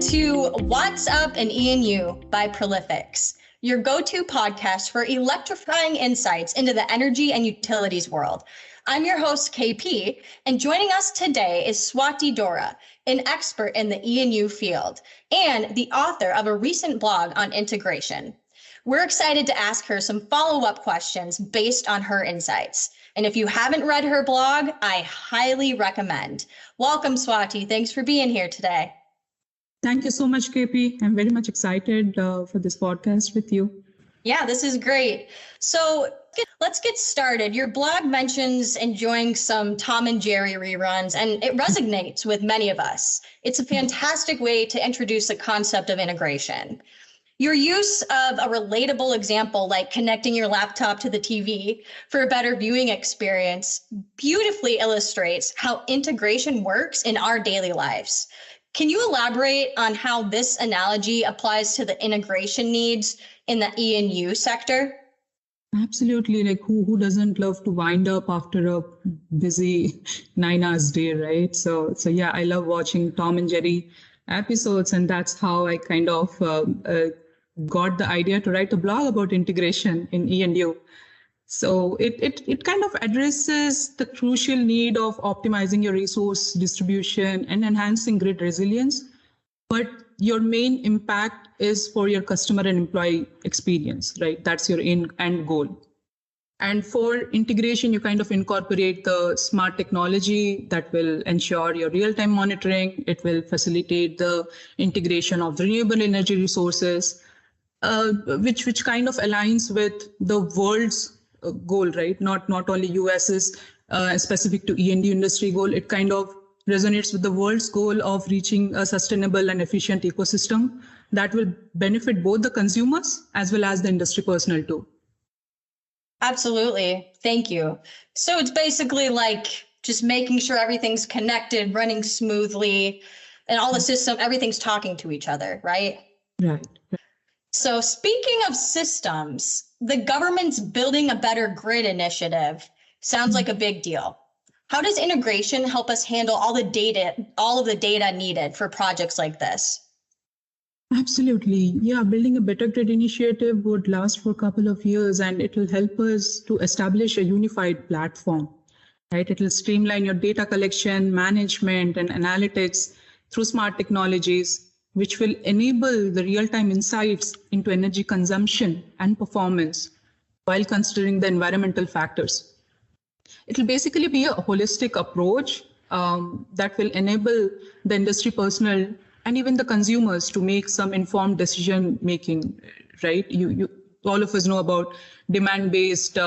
to What's Up in E&U by Prolifics, your go-to podcast for electrifying insights into the energy and utilities world. I'm your host, KP, and joining us today is Swati Dora, an expert in the E&U field and the author of a recent blog on integration. We're excited to ask her some follow-up questions based on her insights. And if you haven't read her blog, I highly recommend. Welcome, Swati. Thanks for being here today. Thank you so much, KP. I'm very much excited for this podcast with you. Yeah, this is great. So let's get started. Your blog mentions enjoying some Tom and Jerry reruns, and it resonates with many of us. It's a fantastic way to introduce the concept of integration. Your use of a relatable example like connecting your laptop to the TV for a better viewing experience beautifully illustrates how integration works in our daily lives. Can you elaborate on how this analogy applies to the integration needs in the E&U sector? Absolutely. Like who doesn't love to wind up after a busy 9 hours day, right? So yeah, I love watching Tom and Jerry episodes, and that's how I kind of got the idea to write a blog about integration in E&U. So it kind of addresses the crucial need of optimizing your resource distribution and enhancing grid resilience. But your main impact is for your customer and employee experience, right? That's your end goal. And for integration, you kind of incorporate the smart technology that will ensure your real-time monitoring. It will facilitate the integration of renewable energy resources, which kind of aligns with the world's goal, right? Not only US's specific to E&U industry goal. It kind of resonates with the world's goal of reaching a sustainable and efficient ecosystem that will benefit both the consumers as well as the industry personnel too. Absolutely. Thank you. So it's basically like just making sure everything's connected, running smoothly, and all the system, everything's talking to each other, right? Right. So speaking of systems, the government's Building a Better Grid initiative sounds like a big deal. How does integration help us handle all of the data needed for projects like this? Absolutely. Yeah, Building a Better Grid initiative would last for a couple of years, and it will help us to establish a unified platform, right? It will streamline your data collection, management, and analytics through smart technologies, which will enable the real-time insights into energy consumption and performance while considering the environmental factors. It will basically be a holistic approach that will enable the industry personnel and even the consumers to make some informed decision making, right? You all of us know about demand-based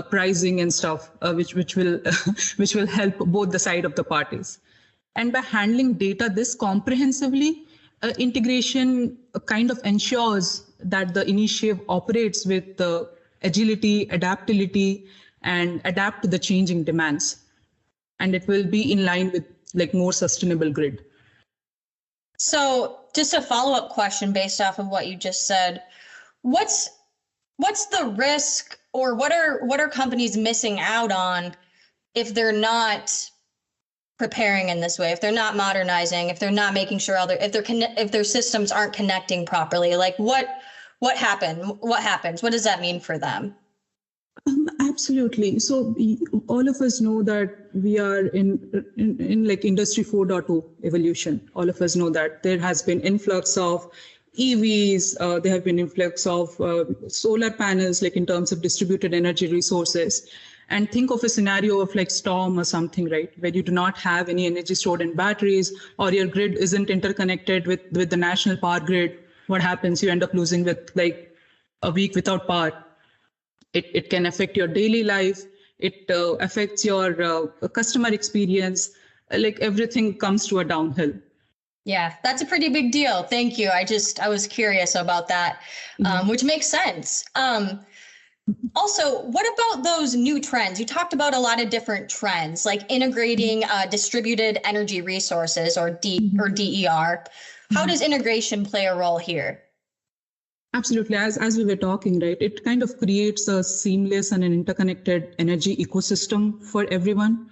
pricing and stuff, which will which will help both the side of the parties. And by handling data this comprehensively, integration kind of ensures that the initiative operates with the agility, adaptability, and adapt to the changing demands. And it will be in line with like more sustainable grid. So just a follow-up question based off of what you just said. What's the risk, or what are companies missing out on if they're not preparing in this way, if they're not modernizing, if they're not making sure if their systems aren't connecting properly? Like what happens? What does that mean for them? Absolutely. So all of us know that we are in like Industry 4.0 evolution. All of us know that there has been influx of EVs. There have been influx of solar panels, like in terms of distributed energy resources. And think of a scenario of like storm or something, right? Where you do not have any energy stored in batteries, or your grid isn't interconnected with the national power grid. What happens? You end up losing with like a week without power. It can affect your daily life. It affects your customer experience. Like everything comes to a downhill. Yeah, that's a pretty big deal. Thank you. I was curious about that, which makes sense. Also, what about those new trends? You talked about a lot of different trends, like integrating distributed energy resources or DER. How does integration play a role here? Absolutely. As we were talking, right, it kind of creates a seamless and an interconnected energy ecosystem for everyone.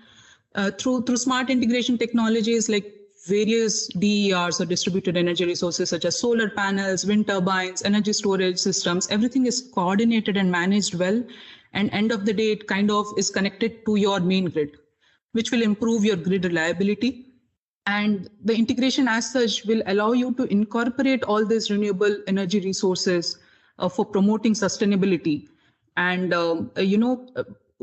Through smart integration technologies like various DERs or distributed energy resources such as solar panels, wind turbines, energy storage systems. Everything is coordinated and managed well. And end of the day, it kind of is connected to your main grid, which will improve your grid reliability. And the integration as such will allow you to incorporate all these renewable energy resources for promoting sustainability and,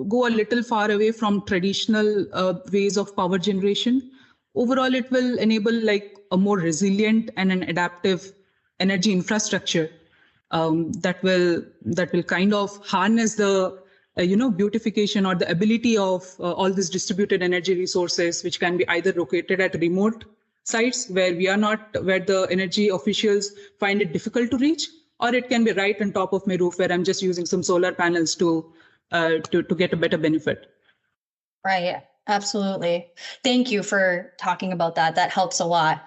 go a little far away from traditional ways of power generation. Overall, it will enable like a more resilient and an adaptive energy infrastructure that will kind of harness the beautification or the ability of all these distributed energy resources, which can be either located at remote sites where the energy officials find it difficult to reach, or it can be right on top of my roof where I'm just using some solar panels to get a better benefit. Right. Absolutely. Thank you for talking about that. That helps a lot.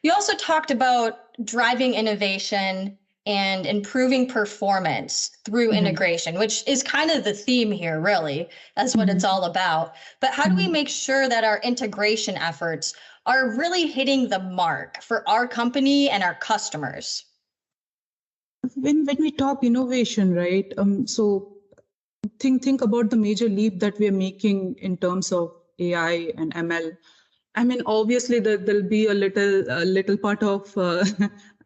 You also talked about driving innovation and improving performance through integration, which is kind of the theme here, really. That's what it's all about. But how do we make sure that our integration efforts are really hitting the mark for our company and our customers? When we talk innovation, right? So think about the major leap that we are making in terms of AI and ML. I mean, obviously there'll be a little part of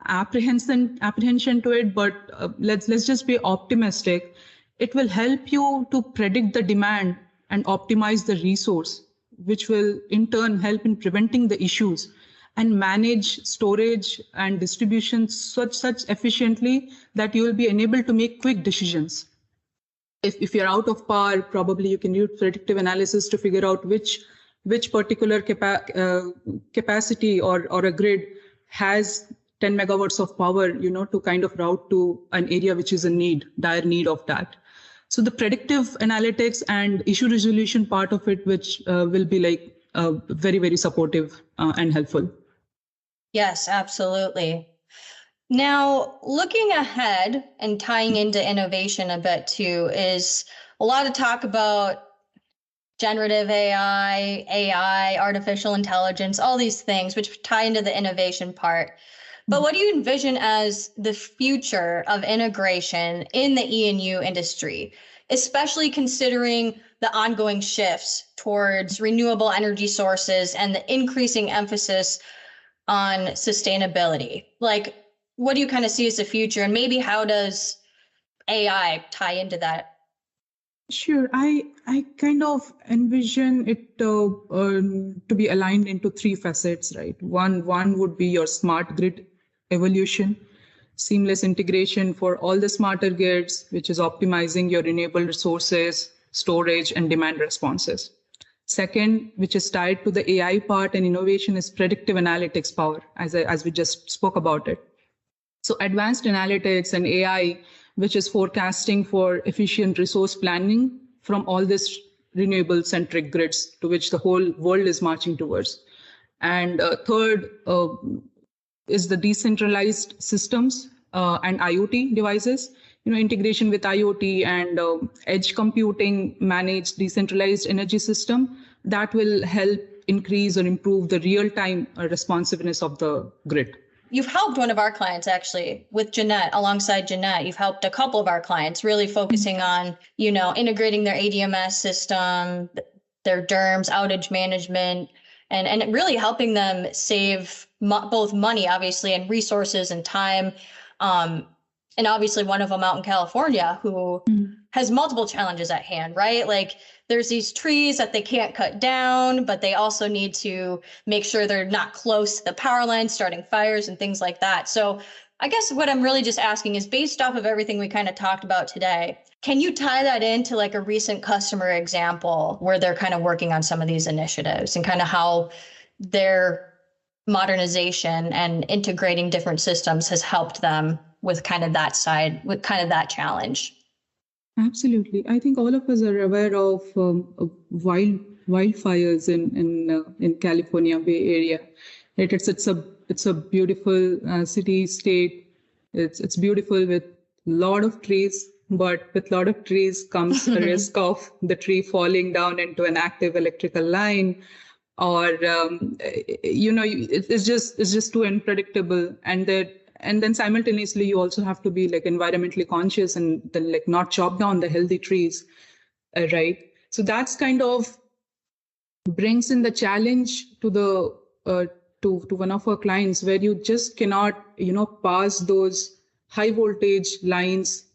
apprehension to it, but let's just be optimistic. It will help you to predict the demand and optimize the resource, which will in turn help in preventing the issues and manage storage and distribution such efficiently that you will be enabled to make quick decisions. If you're out of power, probably you can use predictive analysis to figure out which particular capacity or a grid has 10 megawatts of power, to kind of route to an area which is in dire need of that. So the predictive analytics and issue resolution part of it, which will be like very, very supportive and helpful. Yes, absolutely. Now, looking ahead and tying into innovation a bit too, is a lot of talk about generative AI, artificial intelligence, all these things which tie into the innovation part. But what do you envision as the future of integration in the E&U industry, especially considering the ongoing shifts towards renewable energy sources and the increasing emphasis on sustainability? Like, what do you kind of see as the future, and maybe how does AI tie into that? Sure. I kind of envision it to be aligned into three facets, right? One would be your smart grid evolution, seamless integration for all the smarter grids, which is optimizing your renewable resources, storage, and demand responses. Second, which is tied to the AI part and innovation, is predictive analytics power, as we just spoke about it. So advanced analytics and AI, which is forecasting for efficient resource planning from all these renewable centric grids to which the whole world is marching towards. And third is the decentralized systems and IoT devices, integration with IoT and edge computing managed decentralized energy system that will help increase or improve the real-time responsiveness of the grid. You've helped one of our clients actually with Jeanette, alongside Jeanette. You've helped a couple of our clients really focusing on, integrating their ADMS system, their DERMS, outage management, and really helping them save both money, obviously, and resources and time. And obviously one of them out in California who has multiple challenges at hand, right? Like there's these trees that they can't cut down, but they also need to make sure they're not close to the power lines, starting fires and things like that. So I guess what I'm really just asking is, based off of everything we kind of talked about today, can you tie that into like a recent customer example where they're kind of working on some of these initiatives and kind of how their modernization and integrating different systems has helped them with kind of that side, with kind of that challenge? Absolutely. I think all of us are aware of wildfires in California Bay Area. Right? It's a beautiful city state. It's beautiful with a lot of trees, but with a lot of trees comes a risk of the tree falling down into an active electrical line, or it's just too unpredictable, and then simultaneously you also have to be like environmentally conscious and then like not chop down the healthy trees, right? So that's kind of brings in the challenge to the to one of our clients, where you just cannot pass those high voltage lines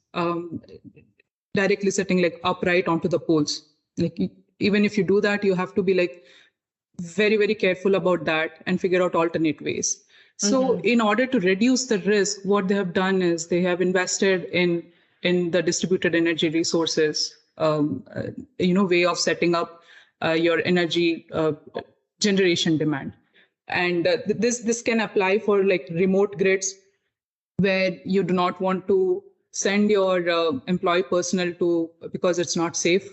directly setting like upright onto the poles. Like even if you do that, you have to be like very, very careful about that and figure out alternate ways. So in order to reduce the risk, what they have done is they have invested in the distributed energy resources, way of setting up your energy generation demand. And this can apply for like remote grids, where you do not want to send your employee personnel to, because it's not safe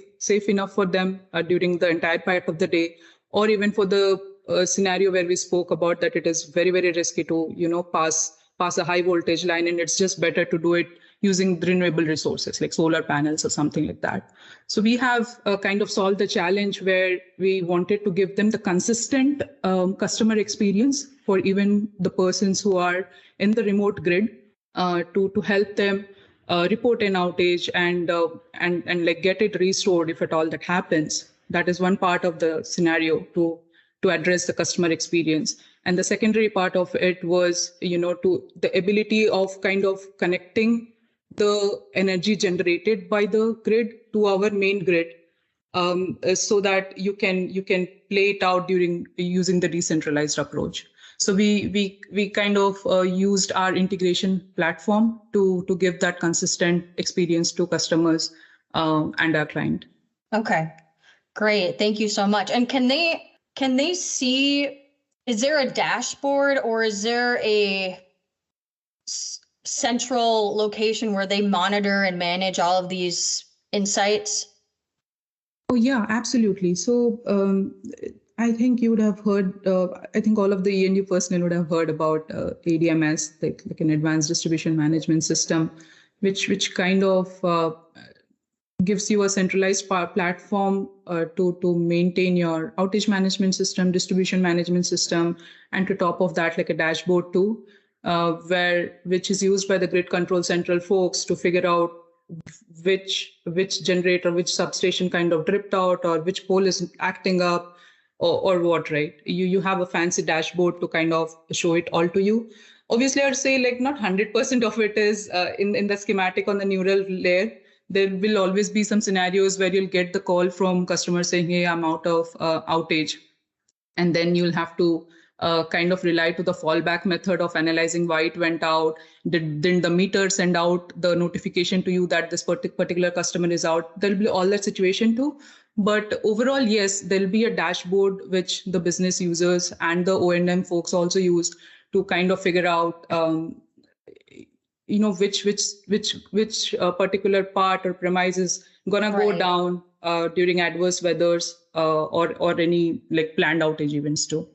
enough for them during the entire part of the day, or even for the scenario where we spoke about that it is very, very risky to pass a high voltage line, and it's just better to do it using renewable resources like solar panels or something like that. So we have kind of solved the challenge where we wanted to give them the consistent customer experience for even the persons who are in the remote grid, to help them report an outage and like get it restored if at all that happens. That is one part of the scenario to address the customer experience. And the secondary part of it was, to the ability of kind of connecting the energy generated by the grid to our main grid, so that you can play it out during using the decentralized approach. So we kind of used our integration platform to give that consistent experience to customers and our client. Okay, great. Thank you so much. And can they see, is there a dashboard or is there a central location where they monitor and manage all of these insights? Oh, yeah, absolutely. So I think you would have heard, I think all of the ENU personnel would have heard about ADMS, like an advanced distribution management system, which kind of gives you a centralized platform to maintain your outage management system, distribution management system, and to top of that, like a dashboard too, which is used by the grid control central folks to figure out which generator, which substation kind of dripped out, or which pole is acting up, or what, right? You have a fancy dashboard to kind of show it all to you. Obviously, I'd say like not 100% of it is in the schematic on the neural layer. There will always be some scenarios where you'll get the call from customers saying, hey, I'm out of outage. And then you'll have to kind of rely to the fallback method of analyzing why it went out. Didn't the meter send out the notification to you that this particular customer is out? There'll be all that situation too. But overall, yes, there'll be a dashboard which the business users and the O&M folks also use to kind of figure out which particular part or premise is gonna go down during adverse weathers or any like planned outage events too.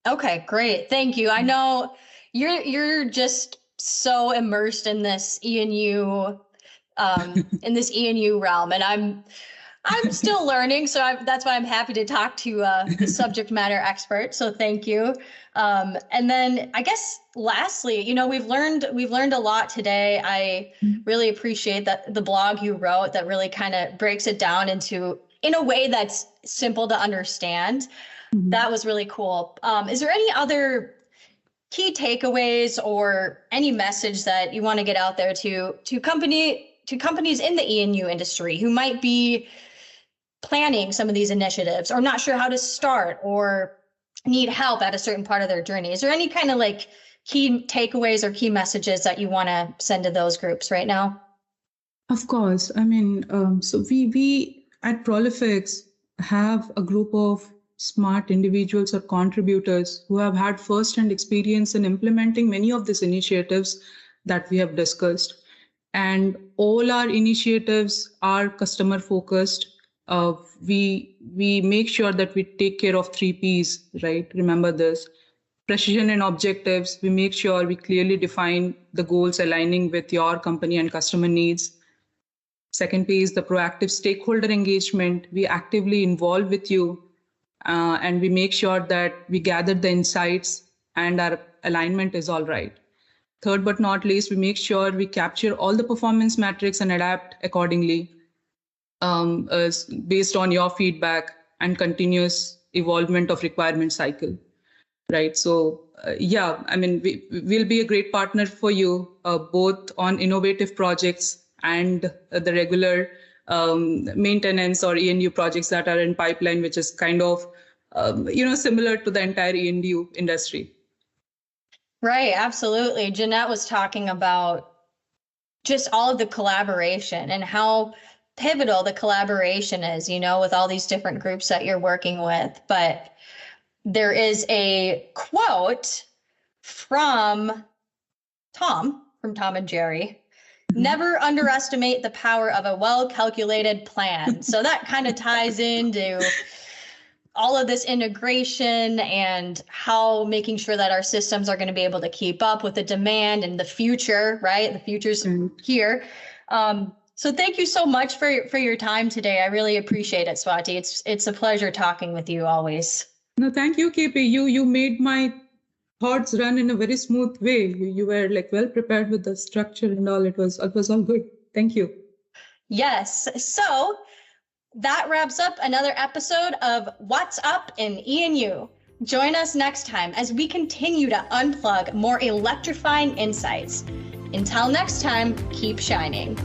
Okay, great. Thank you. I know you're just so immersed in this ENU realm, and I'm still learning. So that's why I'm happy to talk to the subject matter expert. So thank you. And then I guess lastly, we've learned a lot today. I really appreciate that the blog you wrote that really kind of breaks it down in a way that's simple to understand. Mm-hmm. That was really cool. Is there any other key takeaways or any message that you want to get out there to companies in the ENU industry who might be planning some of these initiatives or not sure how to start or need help at a certain part of their journey? Is there any kind of like key takeaways or key messages that you want to send to those groups right now? Of course. I mean, so we at Prolifix have a group of smart individuals or contributors who have had first-hand experience in implementing many of these initiatives that we have discussed. And all our initiatives are customer focused. We make sure that we take care of 3 Ps, right? Remember this: precision and objectives. We make sure we clearly define the goals aligning with your company and customer needs. Second P is the proactive stakeholder engagement. We actively involve with you and we make sure that we gather the insights and our alignment is all right. Third but not least, we make sure we capture all the performance metrics and adapt accordingly based on your feedback and continuous evolvement of requirement cycle. Right. So, yeah, I mean, we'll be a great partner for you, both on innovative projects and the regular maintenance or E&U projects that are in pipeline, which is kind of, similar to the entire E&U industry. Right. Absolutely. Jeanette was talking about just all of the collaboration and how pivotal the collaboration is, with all these different groups that you're working with. But there is a quote from Tom and Jerry. Never underestimate the power of a well-calculated plan. So that kind of ties into all of this integration and how making sure that our systems are going to be able to keep up with the demand and the future, right? The future's here. So thank you so much for your time today. I really appreciate it, Swati. It's a pleasure talking with you always. No, thank you, KP. You made my thoughts run in a very smooth way. You were like well prepared with the structure and all. It was all good. Thank you. Yes. So that wraps up another episode of What's Up in E&U. Join us next time as we continue to unplug more electrifying insights. Until next time, keep shining.